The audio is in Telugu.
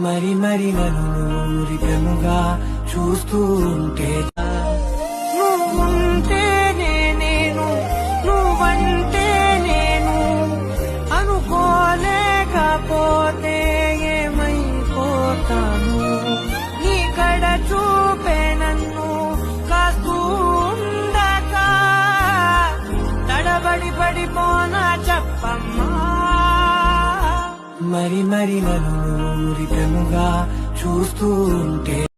మరి మరి నన్ను చూస్తూ ఉంటే నువ్వుంటే నేను నువ్వంటే నేను అనుకోలేకపోతే ఏమైపోతాను నీ కడ చూపే నన్ను కాస్తూ ఉండక తడబడి పడిపోనా చెప్పమ్మా మరి మరి నన్ను చూస్తూ ఉంటే